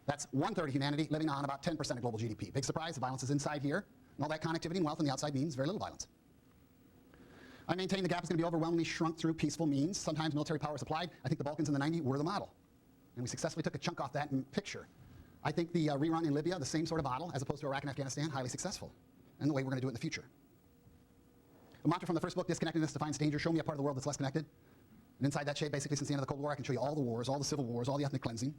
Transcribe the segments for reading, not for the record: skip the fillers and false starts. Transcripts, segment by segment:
That's 1/3 of humanity living on about 10% of global GDP. Big surprise, the violence is inside here. And all that connectivity and wealth on the outside means very little violence. I maintain the gap is going to be overwhelmingly shrunk through peaceful means. Sometimes military power is applied. I think the Balkans in the 90s were the model. And we successfully took a chunk off that picture. I think the rerun in Libya, the same sort of model, as opposed to Iraq and Afghanistan, highly successful. And the way we're going to do it in the future. The mantra from the first book, Disconnectedness Defines Danger. Show me a part of the world that's less connected. And inside that shape, basically, since the end of the Cold War, I can show you all the wars, all the civil wars, all the ethnic cleansing,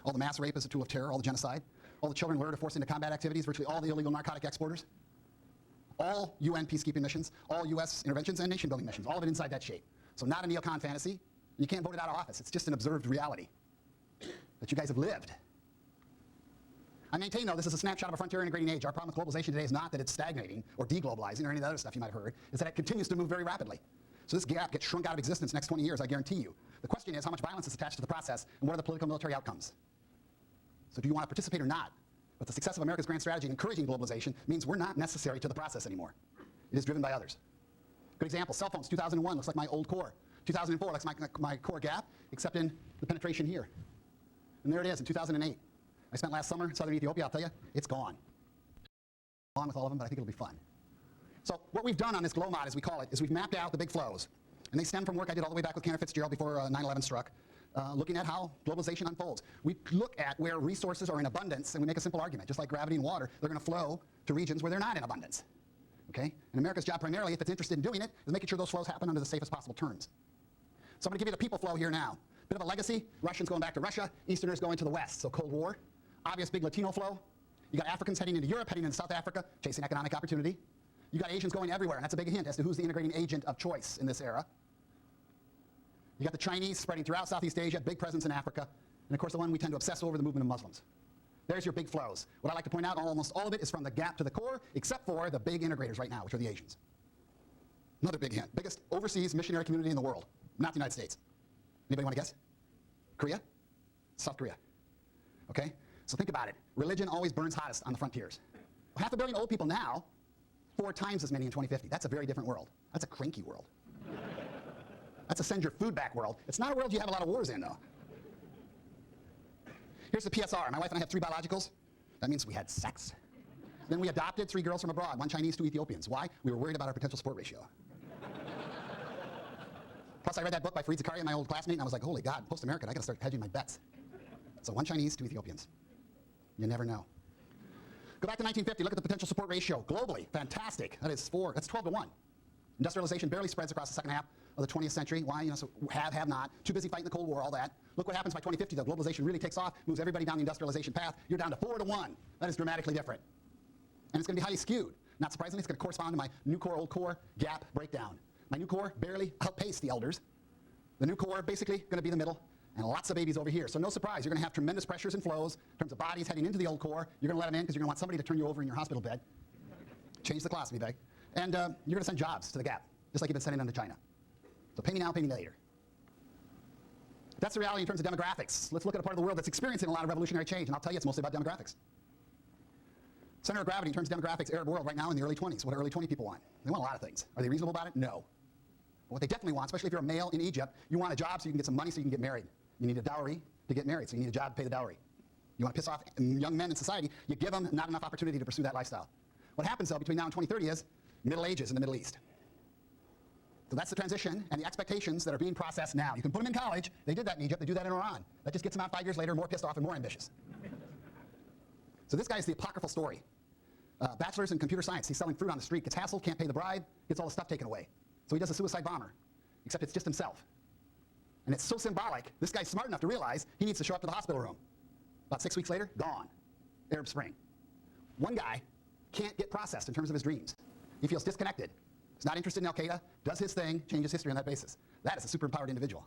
all the mass rape as a tool of terror, all the genocide, all the children lured or forced into combat activities, virtually all the illegal narcotic exporters, all UN peacekeeping missions, all US interventions and nation-building missions, all of it inside that shape. So not a neocon fantasy. You can't vote it out of office. It's just an observed reality that you guys have lived. I maintain, though, this is a snapshot of a frontier integrating age. Our problem with globalization today is not that it's stagnating or deglobalizing or any of the other stuff you might have heard. It's that it continues to move very rapidly. So this gap gets shrunk out of existence next 20 years, I guarantee you. The question is how much violence is attached to the process and what are the political military outcomes? So do you want to participate or not? But the success of America's grand strategy in encouraging globalization means we're not necessary to the process anymore. It is driven by others. Good example, cell phones, 2001 looks like my old core. 2004 looks like my core gap, except in the penetration here. And there it is in 2008. I spent last summer in southern Ethiopia. I'll tell you, it's gone. Along with all of them, but I think it'll be fun. So what we've done on this glow mod, as we call it, is we've mapped out the big flows. And they stem from work I did all the way back with Cantor Fitzgerald before 9/11 struck, looking at how globalization unfolds. We look at where resources are in abundance, and we make a simple argument. Just like gravity and water, they're going to flow to regions where they're not in abundance. Okay? And America's job primarily, if it's interested in doing it, is making sure those flows happen under the safest possible terms. So I'm going to give you the people flow here now. Bit of a legacy. Russians going back to Russia, Easterners going to the West, so Cold War. Obvious big Latino flow. You got Africans heading into Europe, heading into South Africa, chasing economic opportunity. You got Asians going everywhere, and that's a big hint as to who's the integrating agent of choice in this era. You got the Chinese spreading throughout Southeast Asia, big presence in Africa, and of course the one we tend to obsess over, the movement of Muslims. There's your big flows. What I like to point out, almost all of it is from the gap to the core, except for the big integrators right now, which are the Asians. Another big hint. Biggest overseas missionary community in the world, not the United States. Anybody want to guess? Korea? South Korea. Okay? So think about it. Religion always burns hottest on the frontiers. Well, 500 million old people now, 4 times as many in 2050. That's a very different world. That's a cranky world. That's a send your food back world. It's not a world you have a lot of wars in, though. Here's the PSR. My wife and I have 3 biologicals. That means we had sex. Then we adopted 3 girls from abroad, 1 Chinese, 2 Ethiopians. Why? We were worried about our potential support ratio. Plus, I read that book by Fareed Zakaria, my old classmate, and I was like, holy God, post-American, I got to start hedging my bets. So 1 Chinese, 2 Ethiopians. You never know. Go back to 1950, look at the potential support ratio. Globally, fantastic. That's 12 to 1. Industrialization barely spreads across the second half of the 20th century. Why? So have not. Too busy fighting the Cold War, all that. Look what happens by 2050, though. Globalization really takes off, moves everybody down the industrialization path. You're down to 4 to 1. That is dramatically different. And it's going to be highly skewed. Not surprisingly, it's going to correspond to my new core, old core gap breakdown. My new core barely outpaced the elders. The new core basically going to be the middle, and lots of babies over here. So no surprise, you're going to have tremendous pressures and flows in terms of bodies heading into the old core. You're going to let them in because you're going to want somebody to turn you over in your hospital bed. Change the class, me beg. And you're going to send jobs to the gap, just like you've been sending them to China. So pay me now, pay me later. That's the reality in terms of demographics. Let's look at a part of the world that's experiencing a lot of revolutionary change, and I'll tell you it's mostly about demographics. Center of gravity in terms of demographics, Arab world right now in the early 20s. What do early 20 people want? They want a lot of things. Are they reasonable about it? No. But what they definitely want, especially if you're a male in Egypt, you want a job so you can get some money so you can get married. You need a dowry to get married, so you need a job to pay the dowry. You want to piss off young men in society, you give them not enough opportunity to pursue that lifestyle. What happens, though, between now and 2030 is Middle Ages in the Middle East. So that's the transition and the expectations that are being processed now. You can put them in college. They did that in Egypt. They do that in Iran. That just gets them out 5 years later, more pissed off and more ambitious. So this guy's the apocryphal story. Bachelor's in computer science. He's selling fruit on the street, gets hassled, can't pay the bribe, gets all the stuff taken away. So he does a suicide bomber, except it's just himself. And it's so symbolic, this guy's smart enough to realize he needs to show up to the hospital room. About 6 weeks later, gone. Arab Spring. One guy can't get processed in terms of his dreams. He feels disconnected. He's not interested in Al-Qaeda, does his thing, changes history on that basis. That is a super empowered individual.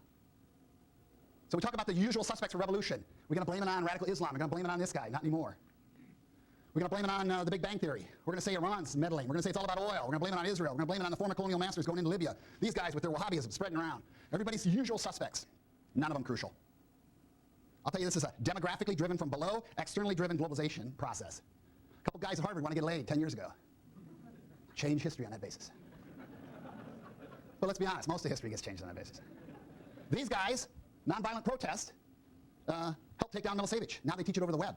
So we talk about the usual suspects of revolution. We're going to blame it on radical Islam. We're going to blame it on this guy. Not anymore. We're going to blame it on the Big Bang Theory. We're going to say Iran's meddling. We're going to say it's all about oil. We're going to blame it on Israel. We're going to blame it on the former colonial masters going into Libya. These guys with their Wahhabism spreading around. Everybody's usual suspects. None of them crucial. I'll tell you, this is a demographically driven from below, externally driven globalization process. A couple guys at Harvard want to get laid 10 years ago. Change history on that basis. But let's be honest, most of history gets changed on that basis. These guys, nonviolent protest, Helped take down mental savage. Now they teach it over the web.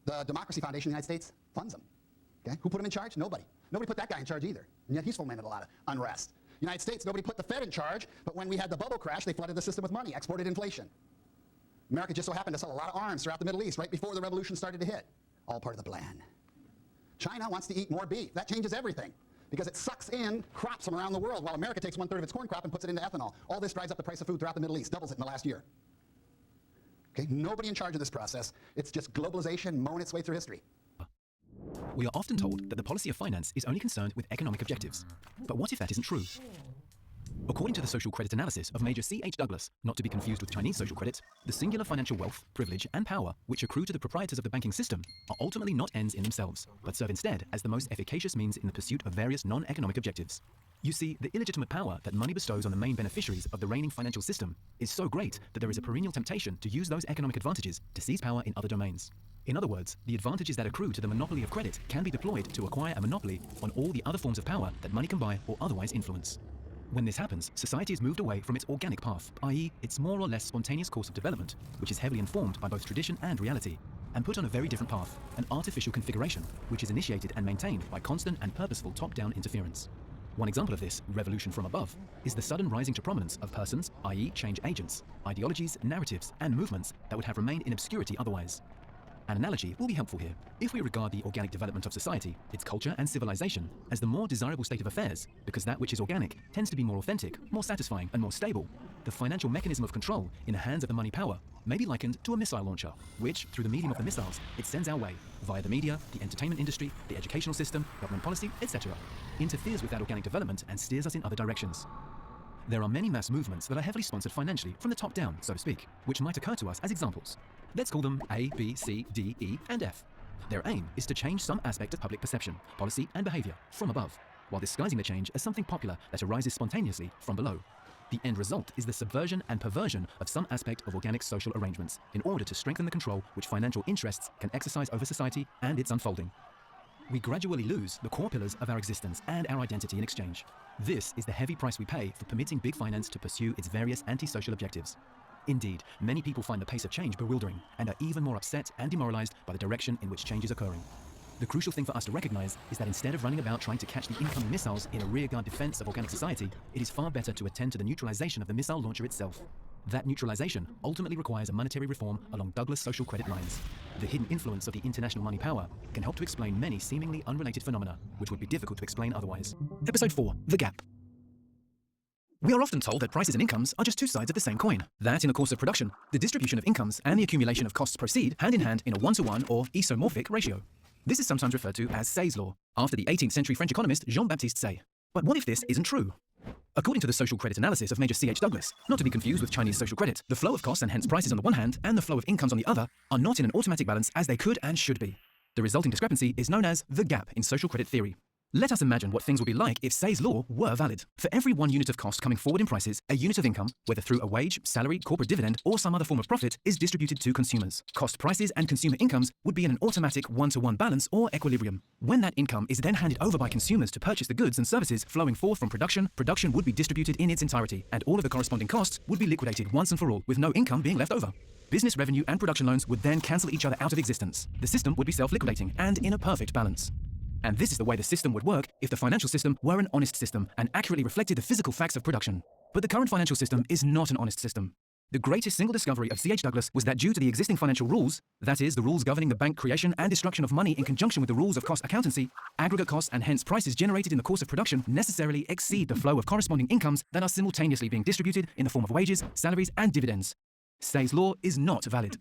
The Democracy Foundation in the United States funds them. Okay? Who put him in charge? Nobody. Nobody put that guy in charge either. And yet he's fomented a lot of unrest. United States, nobody put the Fed in charge, but when we had the bubble crash, they flooded the system with money, exported inflation. America just so happened to sell a lot of arms throughout the Middle East right before the revolution started to hit. All part of the plan. China wants to eat more beef. That changes everything because it sucks in crops from around the world while America takes 1/3 of its corn crop and puts it into ethanol. All this drives up the price of food throughout the Middle East, doubles it in the last year. Okay? Nobody in charge of this process. It's just globalization mowing its way through history. We are often told that the policy of finance is only concerned with economic objectives. But what if that isn't true? According to the social credit analysis of Major C.H. Douglas, not to be confused with Chinese social credit, the singular financial wealth, privilege, and power which accrue to the proprietors of the banking system are ultimately not ends in themselves, but serve instead as the most efficacious means in the pursuit of various non-economic objectives. You see, the illegitimate power that money bestows on the main beneficiaries of the reigning financial system is so great that there is a perennial temptation to use those economic advantages to seize power in other domains. In other words, the advantages that accrue to the monopoly of credit can be deployed to acquire a monopoly on all the other forms of power that money can buy or otherwise influence. When this happens, society is moved away from its organic path, i.e. its more or less spontaneous course of development, which is heavily informed by both tradition and reality, and put on a very different path, an artificial configuration, which is initiated and maintained by constant and purposeful top-down interference. One example of this, revolution from above, is the sudden rising to prominence of persons, i.e. change agents, ideologies, narratives, and movements that would have remained in obscurity otherwise. An analogy will be helpful here. If we regard the organic development of society, its culture and civilization, as the more desirable state of affairs, because that which is organic tends to be more authentic, more satisfying, and more stable, the financial mechanism of control in the hands of the money power may be likened to a missile launcher, which, through the medium of the missiles, it sends our way, via the media, the entertainment industry, the educational system, government policy, etc., interferes with that organic development and steers us in other directions. There are many mass movements that are heavily sponsored financially from the top down, so to speak, which might occur to us as examples. Let's call them A, B, C, D, E, and F. Their aim is to change some aspect of public perception, policy, and behavior from above, while disguising the change as something popular that arises spontaneously from below. The end result is the subversion and perversion of some aspect of organic social arrangements in order to strengthen the control which financial interests can exercise over society and its unfolding. We gradually lose the core pillars of our existence and our identity in exchange. This is the heavy price we pay for permitting big finance to pursue its various anti-social objectives. Indeed, many people find the pace of change bewildering and are even more upset and demoralized by the direction in which change is occurring. The crucial thing for us to recognize is that instead of running about trying to catch the incoming missiles in a rearguard defense of organic society, it is far better to attend to the neutralization of the missile launcher itself. That neutralization ultimately requires a monetary reform along Douglas social credit lines. The hidden influence of the international money power can help to explain many seemingly unrelated phenomena, which would be difficult to explain otherwise. Episode 4, The Gap. We are often told that prices and incomes are just two sides of the same coin. That in a course of production, the distribution of incomes and the accumulation of costs proceed hand in hand in a one-to-one or isomorphic ratio. This is sometimes referred to as Say's law, after the 18th century French economist Jean-Baptiste Say. But what if this isn't true? According to the social credit analysis of Major C.H. Douglas, not to be confused with Chinese social credit, the flow of costs and hence prices on the one hand and the flow of incomes on the other are not in an automatic balance as they could and should be. The resulting discrepancy is known as the gap in social credit theory. Let us imagine what things would be like if Say's law were valid. For every 1 unit of cost coming forward in prices, a unit of income, whether through a wage, salary, corporate dividend, or some other form of profit, is distributed to consumers. Cost prices and consumer incomes would be in an automatic one-to-one balance or equilibrium. When that income is then handed over by consumers to purchase the goods and services flowing forth from production, production would be distributed in its entirety, and all of the corresponding costs would be liquidated once and for all, with no income being left over. Business revenue and production loans would then cancel each other out of existence. The system would be self-liquidating and in a perfect balance. And this is the way the system would work if the financial system were an honest system and accurately reflected the physical facts of production. But the current financial system is not an honest system. The greatest single discovery of C.H. Douglas was that due to the existing financial rules, that is, the rules governing the bank creation and destruction of money in conjunction with the rules of cost accountancy, aggregate costs and hence prices generated in the course of production necessarily exceed the flow of corresponding incomes that are simultaneously being distributed in the form of wages, salaries, and dividends. Say's law is not valid.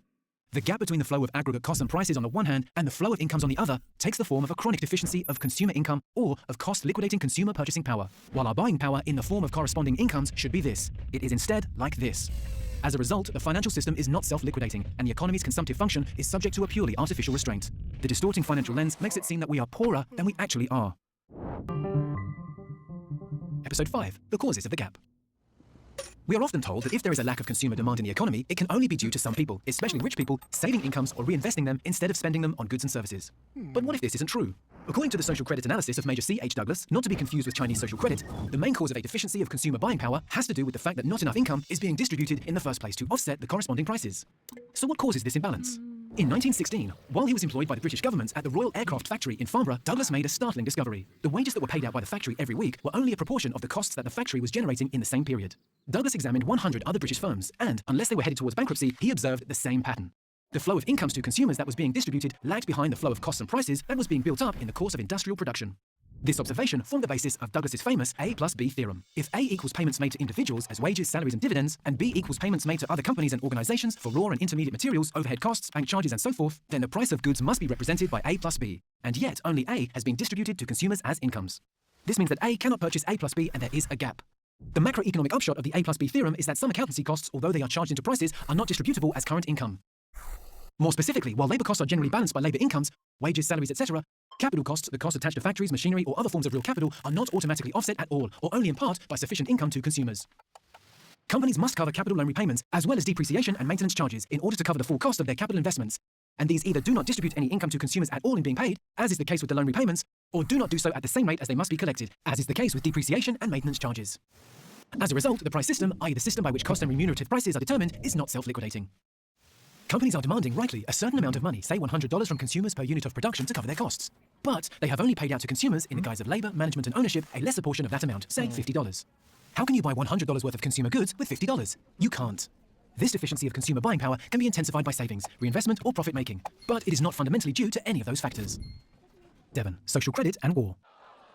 The gap between the flow of aggregate costs and prices on the one hand and the flow of incomes on the other takes the form of a chronic deficiency of consumer income or of cost liquidating consumer purchasing power, while our buying power in the form of corresponding incomes should be this. It is instead like this. As a result, the financial system is not self-liquidating, and the economy's consumptive function is subject to a purely artificial restraint. The distorting financial lens makes it seem that we are poorer than we actually are. Episode 5, The Causes of the Gap. We are often told that if there is a lack of consumer demand in the economy, it can only be due to some people, especially rich people, saving incomes or reinvesting them instead of spending them on goods and services. But what if this isn't true? According to the social credit analysis of Major C.H. Douglas, not to be confused with Chinese social credit, the main cause of a deficiency of consumer buying power has to do with the fact that not enough income is being distributed in the first place to offset the corresponding prices. So what causes this imbalance? In 1916, while he was employed by the British government at the Royal Aircraft Factory in Farnborough, Douglas made a startling discovery. The wages that were paid out by the factory every week were only a proportion of the costs that the factory was generating in the same period. Douglas examined 100 other British firms, and, unless they were headed towards bankruptcy, he observed the same pattern. The flow of incomes to consumers that was being distributed lagged behind the flow of costs and prices that was being built up in the course of industrial production. This observation formed the basis of Douglas's famous A plus B theorem. If A equals payments made to individuals as wages, salaries and dividends, and B equals payments made to other companies and organizations for raw and intermediate materials, overhead costs, bank charges and so forth, then the price of goods must be represented by A plus B. And yet, only A has been distributed to consumers as incomes. This means that A cannot purchase A plus B and there is a gap. The macroeconomic upshot of the A plus B theorem is that some accountancy costs, although they are charged into prices, are not distributable as current income. More specifically, while labour costs are generally balanced by labour incomes, wages, salaries, etc., capital costs, the costs attached to factories, machinery, or other forms of real capital, are not automatically offset at all, or only in part by sufficient income to consumers. Companies must cover capital loan repayments, as well as depreciation and maintenance charges, in order to cover the full cost of their capital investments. And these either do not distribute any income to consumers at all in being paid, as is the case with the loan repayments, or do not do so at the same rate as they must be collected, as is the case with depreciation and maintenance charges. As a result, the price system, i.e. the system by which cost and remunerative prices are determined, is not self-liquidating. Companies are demanding, rightly, a certain amount of money, say $100 from consumers per unit of production to cover their costs. But they have only paid out to consumers, in the guise of labour, management and ownership, a lesser portion of that amount, say $50. How can you buy $100 worth of consumer goods with $50? You can't. This deficiency of consumer buying power can be intensified by savings, reinvestment or profit making, but it is not fundamentally due to any of those factors. Devon, social credit and war.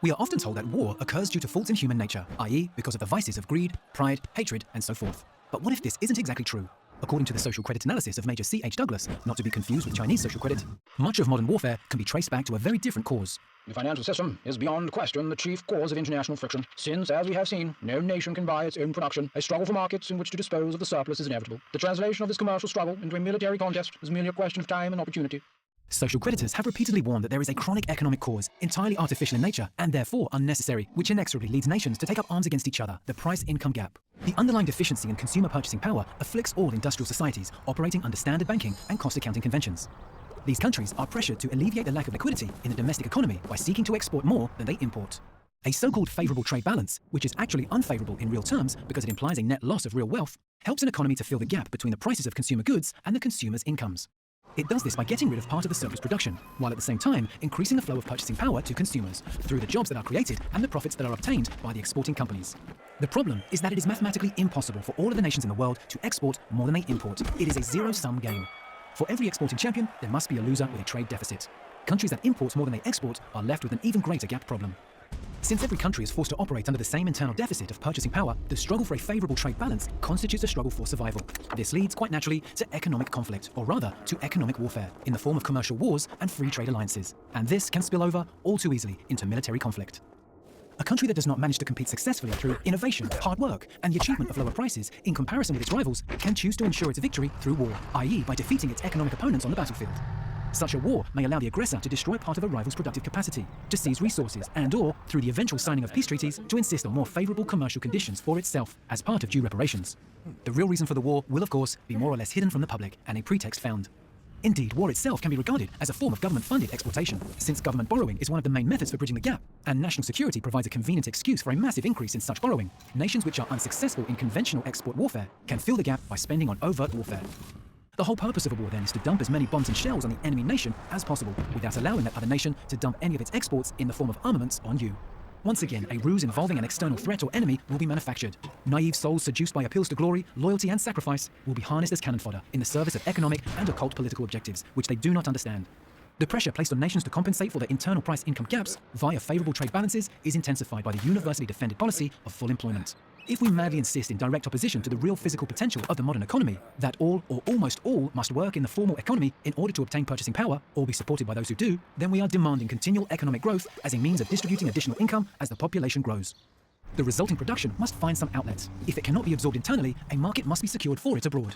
We are often told that war occurs due to faults in human nature, i.e. because of the vices of greed, pride, hatred and so forth. But what if this isn't exactly true? According to the social credit analysis of Major C.H. Douglas, not to be confused with Chinese social credit, much of modern warfare can be traced back to a very different cause. The financial system is beyond question the chief cause of international friction, since, as we have seen, no nation can buy its own production. A struggle for markets in which to dispose of the surplus is inevitable. The translation of this commercial struggle into a military contest is merely a question of time and opportunity. Social creditors have repeatedly warned that there is a chronic economic cause, entirely artificial in nature and therefore unnecessary, which inexorably leads nations to take up arms against each other, the price-income gap. The underlying deficiency in consumer purchasing power afflicts all industrial societies operating under standard banking and cost accounting conventions. These countries are pressured to alleviate the lack of liquidity in the domestic economy by seeking to export more than they import. A so-called favourable trade balance, which is actually unfavourable in real terms because it implies a net loss of real wealth, helps an economy to fill the gap between the prices of consumer goods and the consumer's incomes. It does this by getting rid of part of the surplus production, while at the same time increasing the flow of purchasing power to consumers through the jobs that are created and the profits that are obtained by the exporting companies. The problem is that it is mathematically impossible for all of the nations in the world to export more than they import. It is a zero-sum game. For every exporting champion, there must be a loser with a trade deficit. Countries that import more than they export are left with an even greater gap problem. Since every country is forced to operate under the same internal deficit of purchasing power, the struggle for a favourable trade balance constitutes a struggle for survival. This leads, quite naturally, to economic conflict, or rather, to economic warfare, in the form of commercial wars and free trade alliances. And this can spill over, all too easily, into military conflict. A country that does not manage to compete successfully through innovation, hard work, and the achievement of lower prices in comparison with its rivals can choose to ensure its victory through war, i.e. by defeating its economic opponents on the battlefield. Such a war may allow the aggressor to destroy part of a rival's productive capacity, to seize resources, and/or, through the eventual signing of peace treaties, to insist on more favourable commercial conditions for itself as part of due reparations. The real reason for the war will, of course, be more or less hidden from the public and a pretext found. Indeed, war itself can be regarded as a form of government-funded exploitation, since government borrowing is one of the main methods for bridging the gap, and national security provides a convenient excuse for a massive increase in such borrowing. Nations which are unsuccessful in conventional export warfare can fill the gap by spending on overt warfare. The whole purpose of a war then is to dump as many bombs and shells on the enemy nation as possible, without allowing that other nation to dump any of its exports in the form of armaments on you. Once again, a ruse involving an external threat or enemy will be manufactured. Naive souls seduced by appeals to glory, loyalty and sacrifice will be harnessed as cannon fodder in the service of economic and occult political objectives, which they do not understand. The pressure placed on nations to compensate for their internal price-income gaps via favourable trade balances is intensified by the universally defended policy of full employment. If we madly insist in direct opposition to the real physical potential of the modern economy, that all or almost all must work in the formal economy in order to obtain purchasing power or be supported by those who do, then we are demanding continual economic growth as a means of distributing additional income as the population grows. The resulting production must find some outlet. If it cannot be absorbed internally, a market must be secured for it abroad.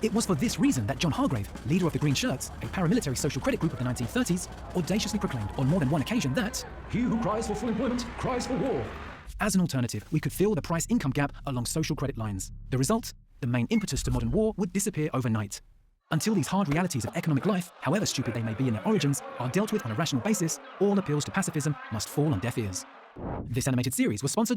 It was for this reason that John Hargrave, leader of the Green Shirts, a paramilitary social credit group of the 1930s, audaciously proclaimed on more than one occasion that He who cries for full employment cries for war. as an alternative, we could fill the price-income gap along social credit lines. The result? The main impetus to modern war would disappear overnight. Until these hard realities of economic life, however stupid they may be in their origins, are dealt with on a rational basis, all appeals to pacifism must fall on deaf ears. This animated series was sponsored